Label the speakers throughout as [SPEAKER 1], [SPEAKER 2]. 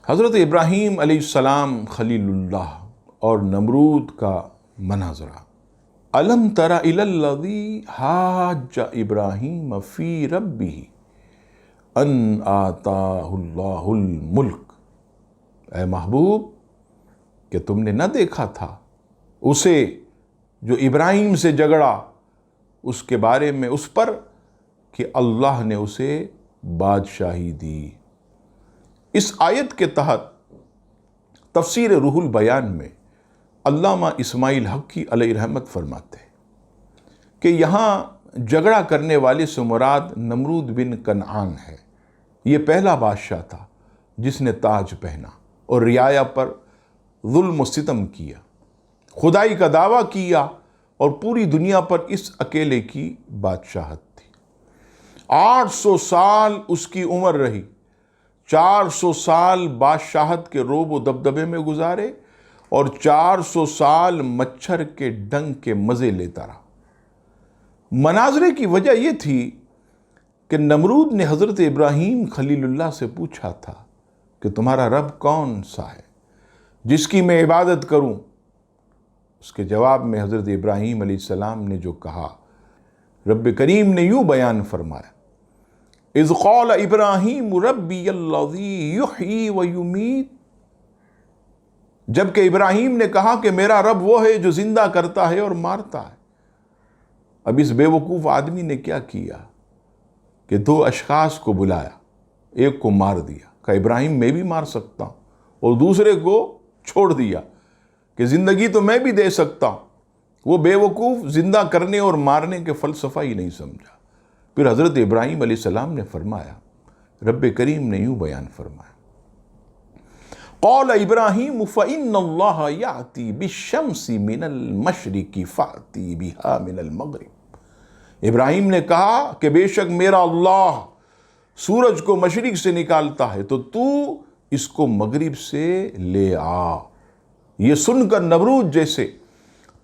[SPEAKER 1] حضرت ابراہیم علیہ السلام خلیل اللہ اور نمرود کا مناظرہ۔ الم تر الی الذی حاج ابراہیم فی ربہ ان آتاہ اللہ الملک۔ اے محبوب، کہ تم نے نہ دیکھا تھا اسے جو ابراہیم سے جھگڑا اس کے بارے میں اس پر کہ اللہ نے اسے بادشاہی دی۔ اس آیت کے تحت تفسیر روح البیان میں علامہ اسماعیل حقی علیہ رحمت فرماتے ہیں کہ یہاں جھگڑا کرنے والے سے مراد نمرود بن کنعان ہے۔ یہ پہلا بادشاہ تھا جس نے تاج پہنا اور رعایا پر ظلم و ستم کیا، خدائی کا دعویٰ کیا اور پوری دنیا پر اس اکیلے کی بادشاہت تھی۔ 800 سال اس کی عمر رہی، 400 سال بادشاہت کے روب و دبدبے میں گزارے اور 400 سال مچھر کے ڈنگ کے مزے لیتا رہا۔ مناظرے کی وجہ یہ تھی کہ نمرود نے حضرت ابراہیم خلیل اللہ سے پوچھا تھا کہ تمہارا رب کون سا ہے جس کی میں عبادت کروں؟ اس کے جواب میں حضرت ابراہیم علیہ السلام نے جو کہا، رب کریم نے یوں بیان فرمایا، اذ قال ابراہیم ربی الذی یحیی و یمیت۔ جبکہ ابراہیم نے کہا کہ میرا رب وہ ہے جو زندہ کرتا ہے اور مارتا ہے۔ اب اس بے وقوف آدمی نے کیا کیا کہ 2 اشخاص کو بلایا، ایک کو مار دیا، کہا ابراہیم میں بھی مار سکتا ہوں، اور دوسرے کو چھوڑ دیا کہ زندگی تو میں بھی دے سکتا ہوں۔ وہ بے وقوف زندہ کرنے اور مارنے کے فلسفہ ہی نہیں سمجھا۔ پھر حضرت ابراہیم علیہ السلام نے فرمایا، رب کریم نے یوں بیان فرمایا، قال ابراہیم فإن اللہ یأتی بالشمس من المشرق فأتی بها من المغرب۔ ابراہیم نے کہا کہ بے شک میرا اللہ سورج کو مشرق سے نکالتا ہے تو تو اس کو مغرب سے لے آ۔ یہ سن کر نمرود جیسے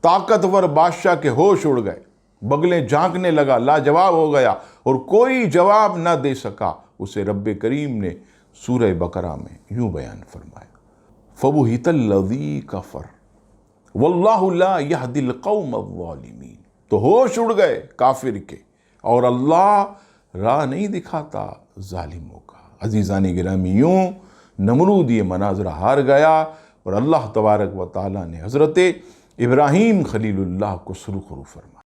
[SPEAKER 1] طاقتور بادشاہ کے ہوش اڑ گئے، بغلیں جھانکنے لگا، لاجواب ہو گیا اور کوئی جواب نہ دے سکا۔ اسے رب کریم نے سورہ بقرہ میں یوں بیان فرمایا، فَبُہِتَ الَّذِي كَفَرَ وَاللَّهُ لَا يَهْدِي الْقَوْمَ الظَّالِمِينَ۔ تو ہوش اڑ گئے کافر کے اور اللہ راہ نہیں دکھاتا ظالموں کا۔ عزیزان گرامی، یوں نمرود یہ مناظرہ ہار گیا اور اللہ تبارک و تعالیٰ نے حضرت ابراہیم خلیل اللہ کو سرخرو فرمایا۔